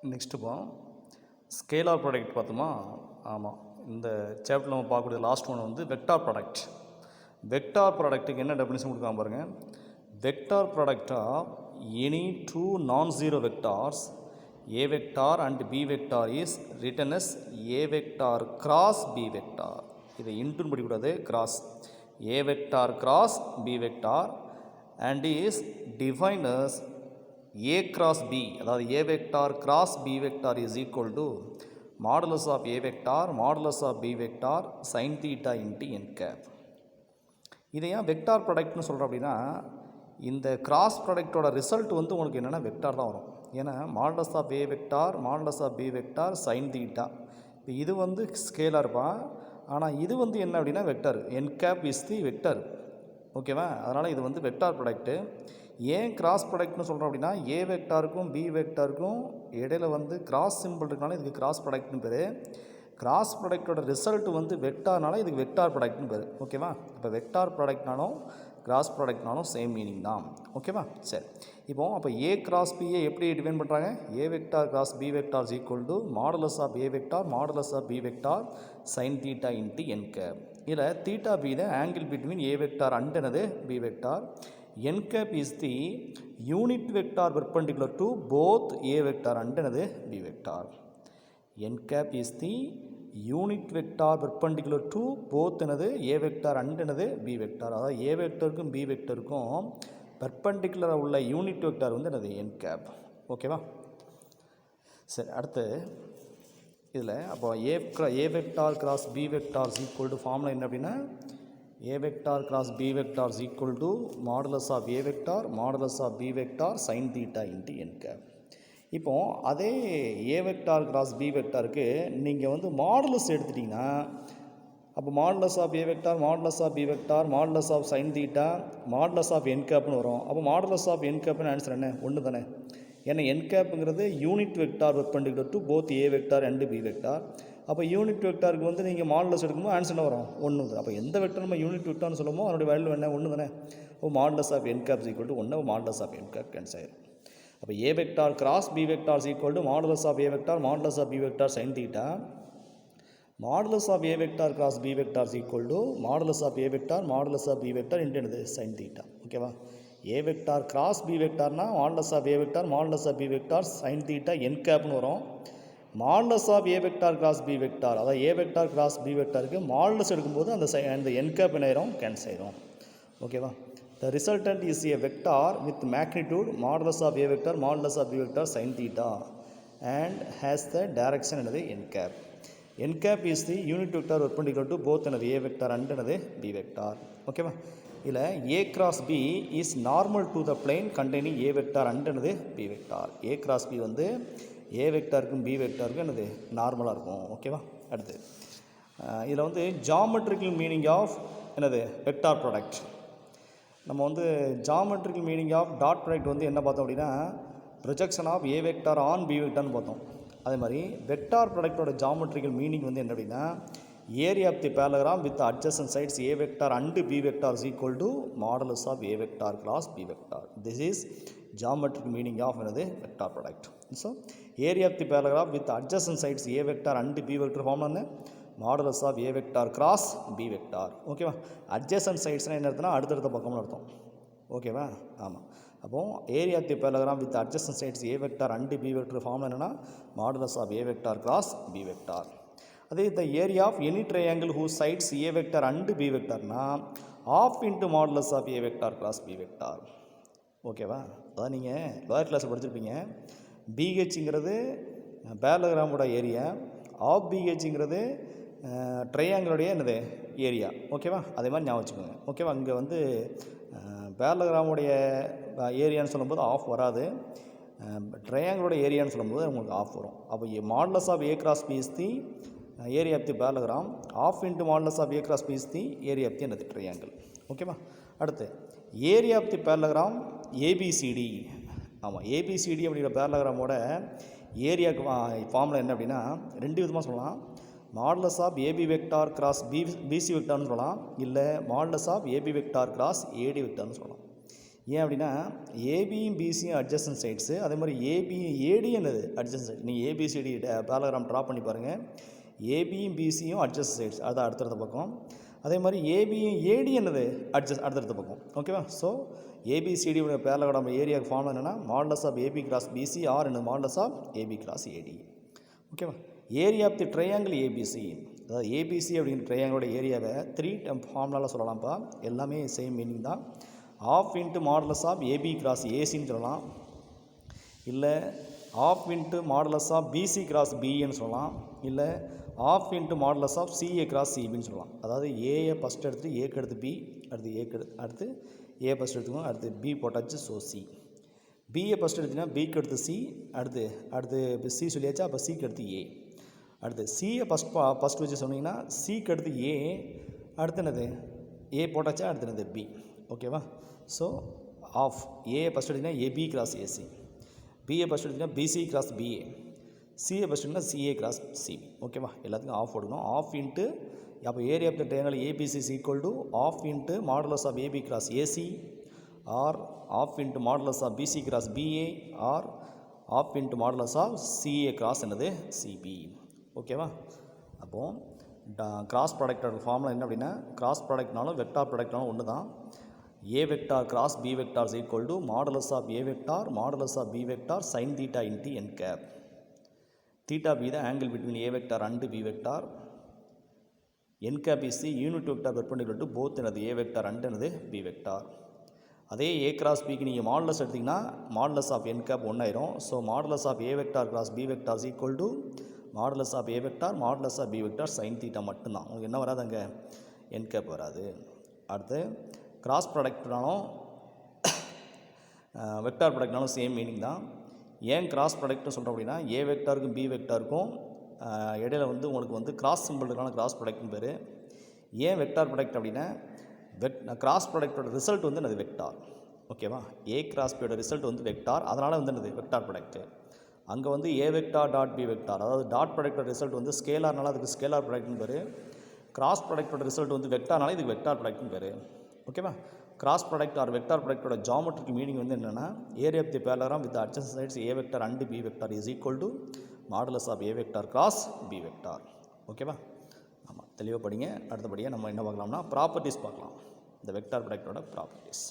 Next scalar product பார்த்தோமா. ஆமாம், இந்த சாப்டர் நம்ம பார்க்கக்கூடிய லாஸ்ட் ஒன் வந்து வெக்டார் ப்ராடக்ட். வெக்டார் ப்ராடக்ட்டுக்கு என்ன டெஃபினிஷன் கொடுக்காம பாருங்கள். Vector product of any two non zero vectors a vector and b vector is written as a vector cross b vector. இதை இன்ட்டுன்னு படிக்கூடாது, cross. a vector cross b vector and is defined as a cross b, அதாவது a vector cross b vector is equal to modulus of a vector modulus of b vector sin theta into n cap. இதை ஏன் vector ப்ராடக்ட்னு சொல்கிறோம் அப்படின்னா, இந்த cross ப்ராடக்டோட result வந்து உங்களுக்கு என்னென்னா வெக்டார் தான் வரும். ஏன்னா modulus of A vector modulus of B vector sine theta. இப்போ இது வந்து ஸ்கேலாக இருப்பான், ஆனால் இது வந்து என்ன அப்படின்னா vector. N cap is the vector. ஓகேவா? அதனால் இது வந்து வெக்டார் ப்ராடக்ட்டு. ஏன் கிராஸ் ப்ராடக்ட்னு சொல்கிறோம் அப்படின்னா, ஏ வெக்டாருக்கும் பி வெக்டாருக்கும் இடையில வந்து கிராஸ் சிம்பிள் இருக்கனால இதுக்கு கிராஸ் ப்ராடக்ட்னு பேர். கிராஸ் ப்ராடக்டோட ரிசல்ட் வந்து வெக்டார்னால இதுக்கு வெக்டார் ப்ராடக்ட்னு பேர். ஓகேவா? இப்போ வெக்டார் ப்ராடக்ட்னாலும் கிராஸ் ப்ராடக்ட்னாலும் சேம் மீனிங் தான். ஓகேவா? சரி, அப்போ ஏ கிராஸ் பியை எப்படி டிஃபைன் பண்ணுறாங்க? A vector cross B vector is equal to modulus of A vector modulus of B vector sine theta into N cap. இதில் theta be the angle between A vector and என்னது B vector. N cap is the unit vector perpendicular to both A vector and என்னது B vector. N cap is the unit vector perpendicular to both என்னது A vector and என்னது B vector. அதாவது ஏ வெக்டருக்கும் B வெக்டருக்கும் பெர்பெண்டிகுலராக உள்ள unit vector வந்து என்னது என் gap. ஓகேவா? சரி, அடுத்து இதில் அப்போ A vector cross B vector equal to formula என்ன அப்படின்னா, A vector cross B vector equal to modulus of A vector modulus of B vector sine theta into N cap. இப்போது அதே ஏ வெக்டார் கிராஸ் பி வெக்டாருக்கு நீங்கள் வந்து modulus எடுத்துட்டிங்கன்னா, அப்போ modulus of A vector modulus of B vector modulus of sine theta modulus of N கேப்னு வரும். அப்போ மாடுலஸ் ஆஃப் என் கேப்னு ஆன்சர் என்ன? ஒன்று தானே. ஏன்னா என் கேப்புங்கிறது unit vector perpendicular to both A vector and B vector. அப்போ யூனிட் வெக்டாருக்கு வந்து நீங்கள் மாடுலஸ் எடுக்கும்போது ஆன்சர் என்ன வரும்? ஒன்று தான். அப்போ எந்த வெக்டர் நம்ம யூனிட் வெக்டார்னு சொல்லுமோ அதனுடைய வேல்யூ என்ன? ஒன்று தானே. அப்போ modulus of N cap equal to ஒன்று, modulus of N cap cancel ஆயிடும். அப்போ A vector cross B vector equal to modulus of A vector modulus of B vector sine theta. Modulus of A vector cross B vector equal to modulus of A vector modulus of B vector into என்னது sine theta. ஓகேவா? A vector cross B வெக்டார்னா modulus of A vector modulus of B vector sine theta N கேப்னு வரும். Modulus of A vector cross B vector, அதாவது A vector cross B வெக்டாருக்கு modulus எடுக்கும்போது அந்த என் gap என்ன ஆயிரும்? கேன்சல் ஆயிரும். ஓகேவா? The resultant is a vector with magnitude modulus of a vector modulus of b vector sin theta and has the direction another n cap. N cap is the unit vector perpendicular to both another a vector and another b vector. Okay va? Ila a cross b is normal to the plane containing a vector and another b vector. A cross b வந்து a vectorக்கும் b vectorக்கும் என்னது நார்மலாக இருக்கும். ஓகேவா? அடுத்து இதில் வந்து geometrical meaning of என்னது vector product. நம்ம வந்து geometrical meaning of dot product வந்து என்ன பார்த்தோம் அப்படின்னா, projection of A vector on B வெக்டார்னு பார்த்தோம். அதே மாதிரி வெக்டார் ப்ராடக்டோட ஜாமெட்ரிக்கல் மீனிங் வந்து என்ன அப்படின்னா, area of the parallelogram with adjacent sides A vector and B vector is equal to modulus of A vector cross B vector. This is geometrical meaning of என்னது vector product. So area of the parallelogram with adjacent sides A vector and B vector form என்ன? Modulus of A vector cross B vector. ஓகேவா? Adjacent சைட்ஸ்னால் என்ன அர்த்தம்னா அடுத்தடுத்த பக்கம்னு அர்த்தம். ஓகேவா? ஆமாம். அப்போது area of the parallelogram with adjacent sides A vector and B vector form என்னென்னா modulus of A vector cross B vector. அதே the area of any triangle who sides A vector and B வெக்டார்னா half into modulus of A vector cross B vector. ஓகேவா? அதான் நீங்கள் lower கிளாஸில் படிச்சிருப்பீங்க. பிஹெச்ங்கிறது பேரலகிராமோட area, of பிஹெச்ங்கிறது ட்ரையாங்கிளுடைய என்னது area. ஓகேவா? அதே மாதிரி ஞாபகம் வச்சுக்கோங்க. ஓகேவா? இங்கே வந்து பேரலகிராமுடைய ஏரியான்னு சொல்லும்போது ஆஃப் வராது, ட்ரையாங்கிளோட ஏரியான்னு சொல்லும்போது உங்களுக்கு ஆஃப் வரும். அப்போ modulus of A cross B is the area of the parallelogram, half into modulus of A cross B is the area of the என்னது ட்ரையாங்கிள். ஓகேவா? அடுத்து area of the parallelogram ABCD. ஆமாம், ஏபிசிடி அப்படிங்கிற பேரலகிராமோட ஏரியாவுக்கு formula என்ன அப்படின்னா ரெண்டு விதமாக சொல்லலாம். Modulus of AB vector cross BC வெக்டார்னு சொல்லலாம், இல்லை modulus of AB vector cross AD வெக்டார்னு சொல்லலாம். ஏன் அப்படின்னா ஏபியும் பிசியும் அட்ஜஸ்டன்ட் சைட்ஸு, அதே மாதிரி ஏடி என்னது அட்ஜஸ்ட் சைட். நீங்கள் ஏபிசிடி பேரகிராம் ட்ரா பண்ணி பாருங்கள். ஏபியும் பிசியும் அட்ஜஸ்ட் சைட்ஸ், அது அடுத்தடுத்த பக்கம். அதே மாதிரி ஏபியும் ஏடி என்னது அடுத்தடுத்த பக்கம். ஓகேவா? ஸோ ஏபிசிடியோட பேரகிராம் ஏரியாவுக்கு ஃபார்ம் என்னென்னா modulus of AB cross BC or என்ன modulus of AB cross AD. ஓகேவா? Area of the triangle ABC, அதாவது ஏபிசி அப்படிங்கிற ட்ரையாங்கிளோட ஏரியாவை 3 ஃபார்முலாவில் சொல்லலாம்ப்பா. எல்லாமே சேம் மீனிங் தான். Half into modulus of AB cross ஏசின்னு சொல்லலாம், இல்லை half into modulus of BC cross பின்னு சொல்லலாம், இல்லை half into modulus of CA cross சிபின்னு சொல்லலாம். அதாவது ஏயை ஃபஸ்ட் எடுத்துகிட்டு ஏக்கு அடுத்து பி, அடுத்து ஏ ஃபஸ்ட் எடுத்துக்கணும், அடுத்து பி போட்டாச்சு, ஸோ சி. பிஏ ஃபஸ்ட் எடுத்திங்கன்னா பிக்கு அடுத்து சி, அடுத்து சி சொல்லியாச்சா, அப்போ சிக்கு அடுத்து ஏ. அடுத்து சியை ஃபஸ்ட் வச்சு சொன்னீங்கன்னா சிக்கு அடுத்து ஏ, அடுத்து என்னது ஏ போட்டாச்சா, அடுத்து என்னது பி. ஓகேவா? ஸோ ஆஃப் ஏ ஃபஸ்ட் எடுத்திங்கன்னா AB cross AC, BA first எடுத்திங்கன்னா BC cross BA, CA first எடுத்திங்கன்னா சிஏ கிராஸ் சிபி. ஓகேவா? எல்லாத்துக்கும் ஆஃப் எடுக்கணும். ஆஃப் இன்ட்டு அப்போ area of the triangle ABC is equal to half into modulus of AB cross AC or half into modulus of BC cross BA or half into modulus of CA cross என்னது CB. ஓகேவா? அப்போது cross ப்ராடக்டோட formula என்ன அப்படின்னா, cross ப்ராடக்ட்னாலும் vector ப்ராடக்ட்னாலும் ஒன்று தான். A vector cross B vector is equal to modulus of A vector modulus of B vector sine theta into N cap. Theta be the angle between A vector and B vector. N cap is the unit vector perpendicular to both எனது A vector and எனது B vector. அதே A cross பிக்கு நீங்கள் modulus எடுத்திங்கன்னா modulus of N cap 1 ஆயிரும். So modulus of A vector cross B vector is equal to modulus of A vector modulus of B vector sine theta மட்டும்தான். உங்களுக்கு என்ன வராது, அங்கே என் கேப் வராது. அடுத்து கிராஸ் ப்ராடக்ட்னாலும் வெக்டார் ப்ராடக்ட்னாலும் சேம் மீனிங் தான். ஏன் கிராஸ் ப்ராடக்ட்னு சொல்கிறோம் அப்படின்னா, ஏ வெக்டாருக்கும் பி வெக்டாருக்கும் இடையில வந்து உங்களுக்கு வந்து கிராஸ் சிம்பிள் இருக்கான கிராஸ் ப்ராடக்ட்னு பேர். ஏன் வெக்டார் ப்ராடக்ட் அப்படின்னா, கிராஸ் ப்ராடக்டோட ரிசல்ட் வந்து அது வெக்டார். ஓகேவா? ஏ கிராஸ் பியோட ரிசல்ட் வந்து வெக்டார், அதனால் வந்து என்னது வெக்டார் ப்ராடக்ட்டு. அங்கே வந்து ஏ வெக்டார் டாட் பி வெக்டார், அதாவது டாட் ப்ராடக்டோட ரிசல்ட் வந்து ஸ்கேலார்னால அதுக்கு ஸ்கேலார் ப்ராடக்ட்னு பேர். கிராஸ் ப்ராடக்டோட ரிசல்ட் வந்து வெக்டார்னால இதுக்கு வெக்டார் ப்ராடக்ட்னு பேர். ஓகேவா? கிராஸ் ப்ராடக்ட் ஆர் வெக்டார் ப்ராடக்டோட ஜாமெட்ரிக் மீனிங் வந்து என்னென்னா, area of the parallelogram with adjacent sides A vector and B vector is equal to modulus of A vector cross B vector. ஓகேவா? ஆமாம், தெளிவாக படிங்க. அடுத்தபடியாக நம்ம என்ன பார்க்கலாம்னா ப்ராப்பர்ட்டிஸ் பார்க்கலாம், இந்த வெக்டார் ப்ராடக்டோட ப்ராப்பர்ட்டிஸ்.